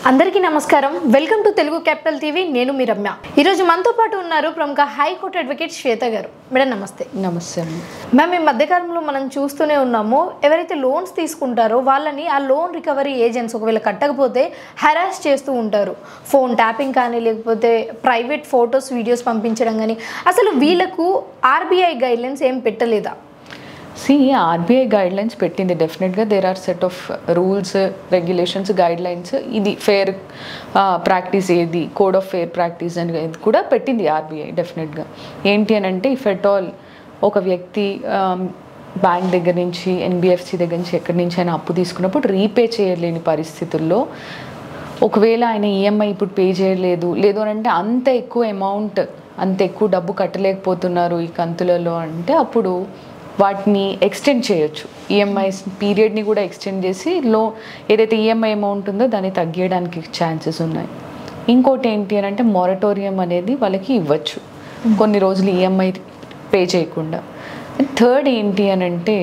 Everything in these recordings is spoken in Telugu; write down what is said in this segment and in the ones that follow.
అందరికీ నమస్కారం. Welcome to Telugu capital TV. నేను మీ రమ్య. ఈరోజు మనతో పాటు ఉన్నారు ప్రముఖ హైకోర్టు అడ్వకేట్ శ్వేత గారు. మేడం నమస్తే. నమస్తే మ్యామ్, ఈ మధ్యకాలంలో మనం చూస్తూనే ఉన్నాము, ఎవరైతే లోన్స్ తీసుకుంటారో వాళ్ళని ఆ లోన్ రికవరీ ఏజెంట్స్ ఒకవేళ కట్టకపోతే హెరాస్ చేస్తూ ఉంటారు. ఫోన్ ట్యాపింగ్ కానీ, లేకపోతే ప్రైవేట్ ఫొటోస్ వీడియోస్ పంపించడం కానీ. అసలు వీళ్ళకు ఆర్బీఐ గైడ్లైన్స్ ఏం పెట్టలేదా? ఆర్బీఐ గైడ్లైన్స్ పెట్టింది. డెఫినెట్గా there are set of rules, regulations, guidelines. ఇది ఫేర్ ప్రాక్టీస్, ఏది కోడ్ ఆఫ్ ఫేర్ ప్రాక్టీస్ అని కూడా పెట్టింది ఆర్బీఐ. డెఫినెట్గా ఏంటి అని అంటే, ఇఫ్ ఎట్ ఆల్ ఒక వ్యక్తి బ్యాంక్ దగ్గర నుంచి, ఎన్బిఎఫ్సి దగ్గర నుంచి, ఎక్కడి నుంచి అయినా అప్పు తీసుకున్నప్పుడు రీపే చేయలేని పరిస్థితుల్లో, ఒకవేళ ఆయన ఈఎంఐ ఇప్పుడు పే చేయలేదు, లేదు అని అంటే అంత ఎక్కువ అమౌంట్, అంత ఎక్కువ డబ్బు కట్టలేకపోతున్నారు ఈ కంతులలో అంటే, అప్పుడు వాటిని ఎక్స్టెండ్ చేయొచ్చు. ఈఎంఐస్ పీరియడ్ని కూడా ఎక్స్టెండ్ చేసి ఏదైతే ఈఎంఐ అమౌంట్ ఉందో దాన్ని తగ్గించడానికి ఛాన్సెస్ ఉన్నాయి. ఇంకోటి ఏంటి అని అంటే, మొరటోరియం అనేది వాళ్ళకి ఇవ్వచ్చు కొన్ని రోజులు ఈఎంఐ పే చేయకుండా. థర్డ్ ఏంటి అని అంటే,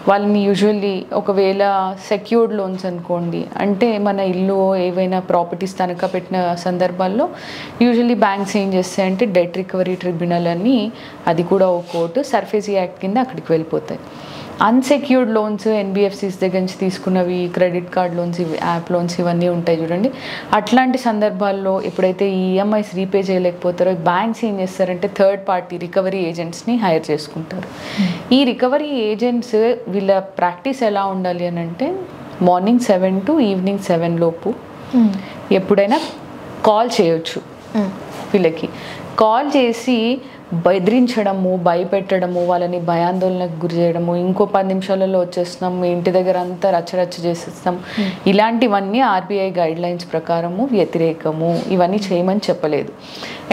వాళ్ళని యూజువల్లీ ఒకవేళ సెక్యూర్డ్ లోన్స్ అనుకోండి, అంటే మన ఇల్లు ఏవైనా ప్రాపర్టీస్ తనఖా పెట్టిన సందర్భాల్లో యూజువల్లీ బ్యాంక్స్ ఏం చేస్తాయంటే, డెట్ రికవరీ ట్రిబ్యునల్ అని, అది కూడా ఒక కోర్టు, సర్ఫేసీ యాక్ట్ కింద అక్కడికి వెళ్ళిపోతాయి. అన్సెక్యూర్డ్ లోన్స్, ఎన్బిఎఫ్సిస్ దగ్గర నుంచి తీసుకున్నవి, క్రెడిట్ కార్డ్ లోన్స్, ఇవి యాప్ లోన్స్, ఇవన్నీ ఉంటాయి చూడండి. అట్లాంటి సందర్భాల్లో ఎప్పుడైతే ఈ ఈఎంఐస్ రీపే చేయలేకపోతారో, బ్యాంక్స్ ఏం చేస్తారంటే థర్డ్ పార్టీ రికవరీ ఏజెంట్స్ని హైర్ చేసుకుంటారు. ఈ రికవరీ ఏజెంట్స్ వీళ్ళ ప్రాక్టీస్ ఎలా ఉండాలి అని అంటే, మార్నింగ్ 7 to ఈవినింగ్ 7 లోపు ఎప్పుడైనా కాల్ చేయొచ్చు. వీళ్ళకి కాల్ చేసి బెదిరించడము, భయపెట్టడము, వాళ్ళని భయాందోళనకు గురి చేయడము, ఇంకో 10 నిమిషాలలో వచ్చేస్తున్నాం, మీ ఇంటి దగ్గర అంతా రచ్చరచ్చ చేసేస్తాం, ఇలాంటివన్నీ ఆర్బీఐ గైడ్లైన్స్ ప్రకారము వ్యతిరేకము. ఇవన్నీ చేయమని చెప్పలేదు.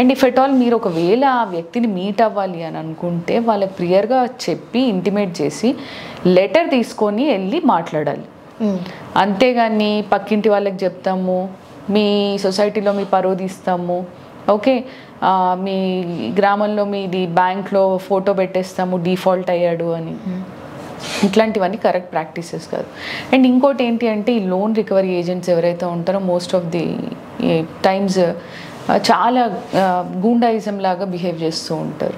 అండ్ ఇఫ్ ఎట్ ఆల్ మీరు ఒకవేళ ఆ వ్యక్తిని మీట్ అవ్వాలి అని అనుకుంటే, వాళ్ళకి క్లియర్గా చెప్పి, ఇంటిమేట్ చేసి, లెటర్ తీసుకొని వెళ్ళి మాట్లాడాలి. అంతేగాని పక్కింటి వాళ్ళకి చెప్తాము, మీ సొసైటీలో మీ పరువు తీస్తాము, ఓకే, మీ గ్రామంలో మీది బ్యాంక్లో ఫోటో పెట్టేస్తాము డిఫాల్ట్ అయ్యాడు అని, ఇట్లాంటివన్నీ కరెక్ట్ ప్రాక్టీసెస్ కాదు. అండ్ ఇంకోటి ఏంటి అంటే, ఈ లోన్ రికవరీ ఏజెంట్స్ ఎవరైతే ఉంటారో మోస్ట్ ఆఫ్ ది టైమ్స్ చాలా గూండాయిజం లాగా బిహేవ్ చేస్తూ ఉంటారు.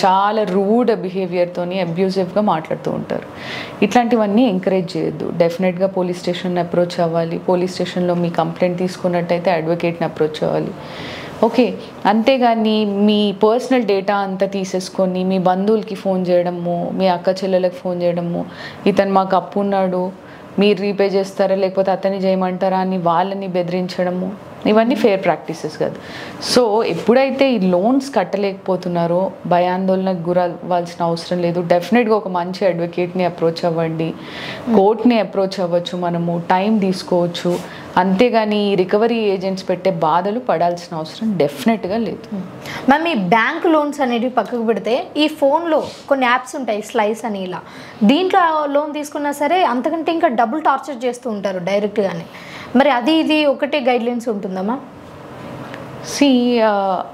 చాలా రూడ్ బిహేవియర్తోని అబ్యూజివ్గా మాట్లాడుతూ ఉంటారు. ఇట్లాంటివన్నీ ఎంకరేజ్ చేయొద్దు. డెఫినెట్గా పోలీస్ స్టేషన్ అప్రోచ్ అవ్వాలి. పోలీస్ స్టేషన్లో మీ కంప్లైంట్ తీసుకున్నట్టయితే అడ్వకేట్ని అప్రోచ్ అవ్వాలి. ఓకే, అంతేగాని మీ పర్సనల్ డేటా అంతా తీసేసుకొని మీ బంధువులకి ఫోన్ చేయడము, మీ అక్క చెల్లెలకు ఫోన్ చేయడము, ఇతను మాకు అప్పు ఉన్నాడు, మీరు రీపే చేస్తారా లేకపోతే అతన్ని చేయమంటారా అని వాళ్ళని బెదిరించడము, ఇవన్నీ ఫేర్ ప్రాక్టీసెస్ కాదు. సో ఎప్పుడైతే ఈ లోన్స్ కట్టలేకపోతున్నారో భయాందోళనకు గురవ్వాల్సిన అవసరం లేదు. డెఫినెట్గా ఒక మంచి అడ్వకేట్ని అప్రోచ్ అవ్వండి, కోర్ట్ని అప్రోచ్ అవ్వచ్చు, మనము టైం తీసుకోవచ్చు. అంతేగాని రికవరీ ఏజెంట్స్ పెట్టే బాధలు పడాల్సిన అవసరం డెఫినెట్గా లేదు. మ్యామ్, ఈ బ్యాంక్ లోన్స్ అనేవి పక్కకు పెడితే, ఈ ఫోన్లో కొన్ని యాప్స్ ఉంటాయి, స్లైస్ అని, ఇలా దీంట్లో లోన్ తీసుకున్నా సరే అంతకంటే ఇంకా డబుల్ టార్చర్ చేస్తూ ఉంటారు డైరెక్ట్గానే. మరి అది ఇది ఒకటే గైడ్లైన్స్ ఉంటుందమ్మా?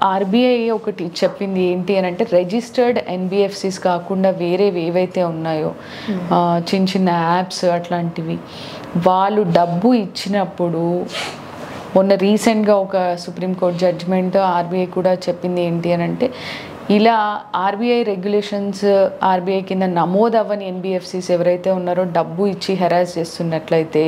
ఆర్బీఐ ఒకటి చెప్పింది ఏంటి అని అంటే, రిజిస్టర్డ్ ఎన్బిఎఫ్సిస్ కాకుండా వేరేవి ఏవైతే ఉన్నాయో చిన్న చిన్న యాప్స్ అట్లాంటివి, వాళ్ళు డబ్బు ఇచ్చినప్పుడు, మొన్న రీసెంట్గా ఒక సుప్రీంకోర్టు జడ్జ్మెంట్ ఆర్బీఐ కూడా చెప్పింది ఏంటి అని అంటే, ఇలా ఆర్బీఐ రెగ్యులేషన్స్, ఆర్బీఐ కింద నమోదు అవ్వని ఎన్బిఎఫ్సిస్ ఎవరైతే ఉన్నారో డబ్బు ఇచ్చి హెరాస్ చేస్తున్నట్లయితే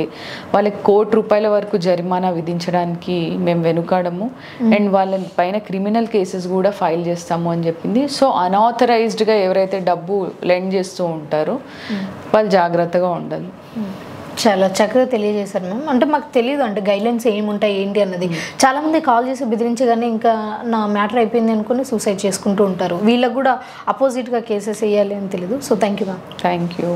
వాళ్ళకి ₹1,00,00,000 వరకు జరిమానా విధించడానికి మేము వెనుకాడము. అండ్ వాళ్ళ పైన క్రిమినల్ కేసెస్ కూడా ఫైల్ చేస్తాము అని చెప్పింది. సో అన్ఆథరైజ్డ్గా ఎవరైతే డబ్బు లెండ్ చేస్తూ ఉంటారో వాళ్ళు జాగ్రత్తగా ఉండాలి. చాలా చక్కగా తెలియజేశారు మ్యామ్. అంటే మాకు తెలియదు అంటే గైడ్లైన్స్ ఏముంటాయి ఏంటి అన్నది. చాలామంది కాల్ చేసి బెదిరించగానే ఇంకా నా మ్యాటర్ అయిపోయింది అనుకుని సూసైడ్ చేసుకుంటూ ఉంటారు. వీళ్ళకు కూడా అపోజిట్గా కేసెస్ వేయాలి అని తెలియదు. So thank you ma'am. Thank you.